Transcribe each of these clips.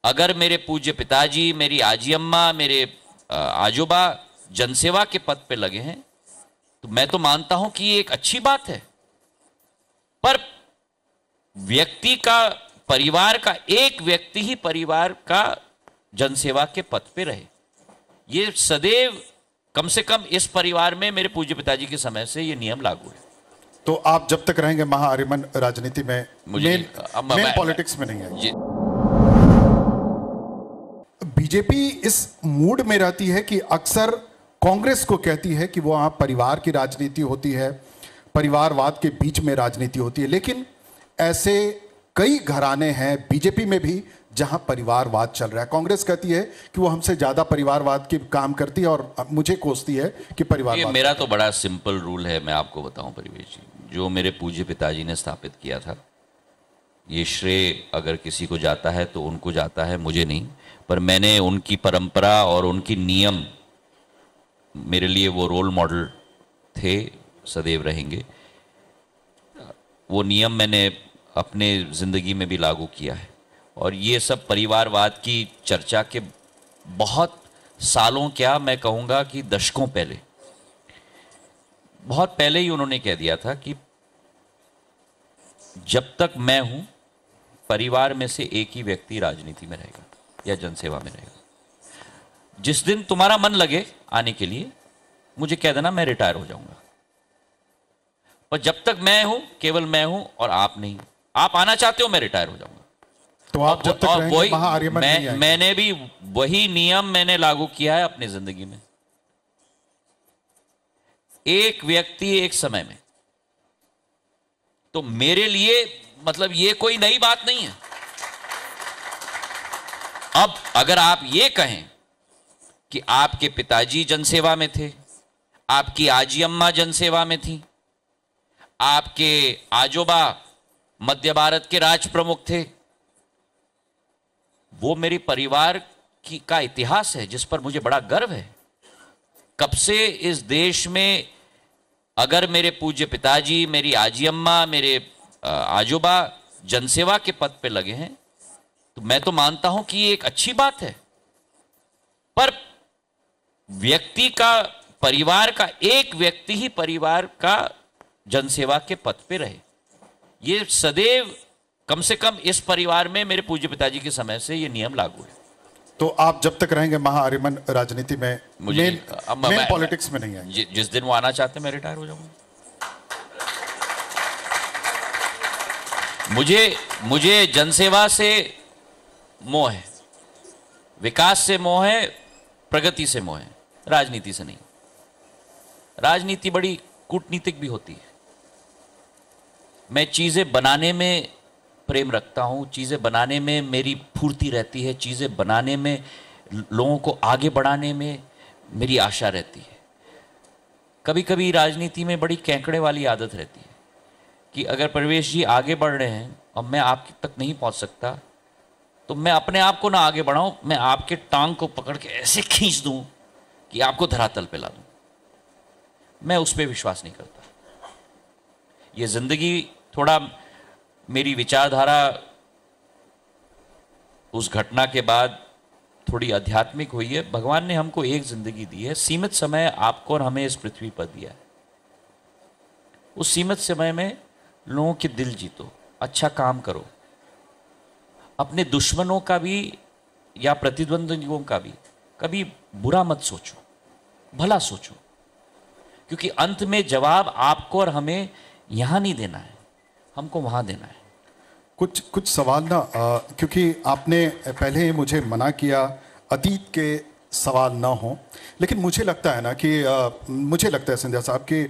अगर मेरे पूज्य पिताजी, मेरी आजी अम्मा, मेरे आजोबा जनसेवा के पद पे लगे हैं तो मैं तो मानता हूं कि ये एक अच्छी बात है। पर व्यक्ति का, परिवार का एक व्यक्ति ही परिवार का जनसेवा के पद पे रहे, ये सदैव, कम से कम इस परिवार में मेरे पूज्य पिताजी के समय से ये नियम लागू है। तो आप जब तक रहेंगे महाआर्यमन राजनीति में, मेन पॉलिटिक्स में नहीं है। बीजेपी इस मूड में रहती है कि अक्सर कांग्रेस को कहती है कि वो वहां परिवार की राजनीति होती है, परिवारवाद के बीच में राजनीति होती है, लेकिन ऐसे कई घराने हैं बीजेपी में भी जहां परिवारवाद चल रहा है। कांग्रेस कहती है कि वो हमसे ज्यादा परिवारवाद के काम करती है और मुझे कोसती है कि परिवारवाद। मेरा तो बड़ा सिंपल रूल है, मैं आपको बताऊं परिवेश जी, जो मेरे पूज्य पिताजी ने स्थापित किया था, ये श्रेय अगर किसी को जाता है तो उनको जाता है, मुझे नहीं। पर मैंने उनकी परंपरा और उनकी नियम, मेरे लिए वो रोल मॉडल थे, सदैव रहेंगे। वो नियम मैंने अपने ज़िंदगी में भी लागू किया है। और ये सब परिवारवाद की चर्चा के बहुत सालों, क्या मैं कहूँगा कि दशकों पहले, बहुत पहले ही उन्होंने कह दिया था कि जब तक मैं हूं, परिवार में से एक ही व्यक्ति राजनीति में रहेगा या जनसेवा में रहेगा। जिस दिन तुम्हारा मन लगे आने के लिए, मुझे कह देना, मैं रिटायर हो जाऊंगा। पर जब तक मैं हूं, केवल मैं हूं और आप नहीं। आप आना चाहते हो, मैं रिटायर हो जाऊंगा। तो आप जब तक रहेंगे महाआर्यमन नहीं आएंगे। मैंने भी वही नियम मैंने लागू किया है अपनी जिंदगी में। एक व्यक्ति एक समय में, तो मेरे लिए मतलब ये कोई नई बात नहीं है। अब अगर आप ये कहें कि आपके पिताजी जनसेवा में थे, आपकी आजी अम्मा जनसेवा में थी, आपके आजोबा मध्य भारत के राज प्रमुख थे, वो मेरी परिवार की का इतिहास है जिस पर मुझे बड़ा गर्व है। कब से इस देश में अगर मेरे पूज्य पिताजी, मेरी आजी अम्मा, मेरे आजोबा जनसेवा के पद पे लगे हैं तो मैं तो मानता हूं कि ये एक अच्छी बात है। पर व्यक्ति का, परिवार का एक व्यक्ति ही परिवार का जनसेवा के पद पे रहे, ये सदैव, कम से कम इस परिवार में मेरे पूज्य पिताजी के समय से ये नियम लागू है। तो आप जब तक रहेंगे महाआर्यमन राजनीति में, मेन पॉलिटिक्स में नहीं है। जिस दिन वो आना चाहते मैं रिटायर हो जाऊंगा। मुझे जनसेवा से मोह है, विकास से मोह है, प्रगति से मोह है, राजनीति से नहीं। राजनीति बड़ी कूटनीतिक भी होती है। मैं चीजें बनाने में प्रेम रखता हूं, चीजें बनाने में मेरी फुर्ती रहती है, चीजें बनाने में, लोगों को आगे बढ़ाने में मेरी आशा रहती है। कभी कभी राजनीति में बड़ी केंकड़े वाली आदत रहती है कि अगर प्रवेश जी आगे बढ़ रहे हैं और मैं आप तक नहीं पहुंच सकता तो मैं अपने आप को ना आगे बढ़ाऊं, मैं आपके टांग को पकड़ के ऐसे खींच दूं कि आपको धरातल पे ला दूं। मैं उस पर विश्वास नहीं करता। ये जिंदगी थोड़ा, मेरी विचारधारा उस घटना के बाद थोड़ी आध्यात्मिक हुई है। भगवान ने हमको एक जिंदगी दी है, सीमित समय आपको और हमें इस पृथ्वी पर दिया है। उस सीमित समय में लोगों के दिल जीतो, अच्छा काम करो, अपने दुश्मनों का भी या प्रतिद्वंदियों का भी कभी बुरा मत सोचो, भला सोचो, क्योंकि अंत में जवाब आपको और हमें यहां नहीं देना है, हमको वहां देना है। कुछ सवाल ना, क्योंकि आपने पहले ही मुझे मना किया अतीत के सवाल ना हो, लेकिन मुझे लगता है ना कि मुझे लगता है संध्या साहब कि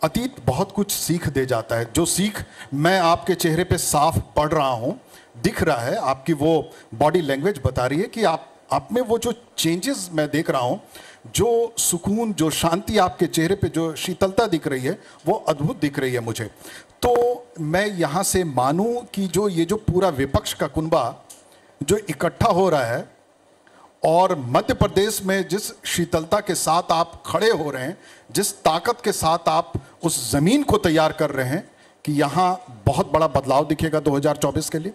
अतीत बहुत कुछ सीख दे जाता है। जो सीख मैं आपके चेहरे पे साफ पढ़ रहा हूँ, दिख रहा है, आपकी वो बॉडी लैंग्वेज बता रही है कि आप में वो जो चेंजेस मैं देख रहा हूँ, जो सुकून, जो शांति आपके चेहरे पे, जो शीतलता दिख रही है, वो अद्भुत दिख रही है मुझे। तो मैं यहाँ से मानूं कि ये जो पूरा विपक्ष का कुनबा जो इकट्ठा हो रहा है और मध्य प्रदेश में जिस शीतलता के साथ आप खड़े हो रहे हैं, जिस ताकत के साथ आप उस जमीन को तैयार कर रहे हैं, कि यहाँ बहुत बड़ा बदलाव दिखेगा 2024 के लिए।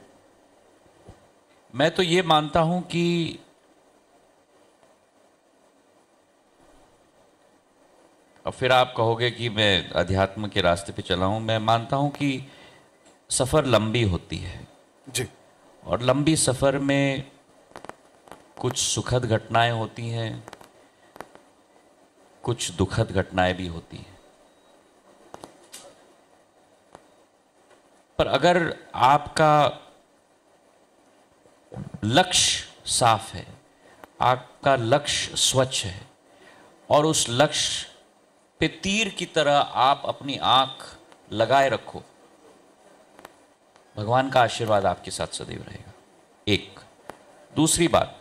मैं तो ये मानता हूं कि अब फिर आप कहोगे कि मैं अध्यात्म के रास्ते पे चला हूं। मैं मानता हूं कि सफ़र लंबी होती है जी। और लंबी सफ़र में कुछ सुखद घटनाएं होती हैं, कुछ दुखद घटनाएं भी होती हैं। पर अगर आपका लक्ष्य साफ है, आपका लक्ष्य स्वच्छ है और उस लक्ष्य पे तीर की तरह आप अपनी आंख लगाए रखो, भगवान का आशीर्वाद आपके साथ सदैव रहेगा। एक दूसरी बात,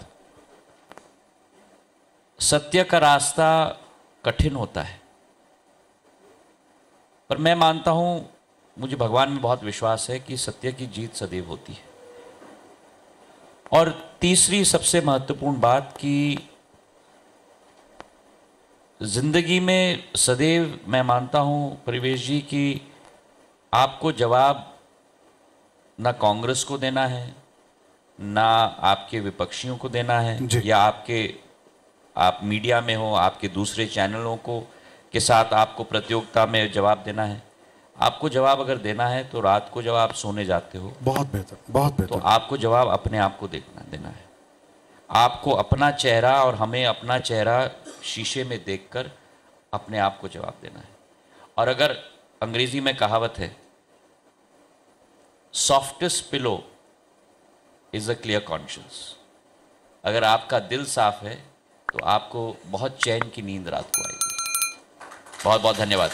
सत्य का रास्ता कठिन होता है, पर मैं मानता हूं, मुझे भगवान में बहुत विश्वास है कि सत्य की जीत सदैव होती है। और तीसरी सबसे महत्वपूर्ण बात कि जिंदगी में सदैव मैं मानता हूं परिवेश जी कि आपको जवाब ना कांग्रेस को देना है, ना आपके विपक्षियों को देना है, या आप मीडिया में हो, आपके दूसरे चैनलों को के साथ आपको प्रतियोगिता में जवाब देना है। आपको जवाब अगर देना है तो रात को जब आप सोने जाते हो, बहुत बेहतर, बहुत बेहतर, तो आपको जवाब अपने आप को देना है। आपको अपना चेहरा और हमें अपना चेहरा शीशे में देखकर अपने आप को जवाब देना है। और अगर अंग्रेजी में कहावत है, softest pillow is a clear conscience. अगर आपका दिल साफ है तो आपको बहुत चैन की नींद रात को आएगी। बहुत बहुत धन्यवाद।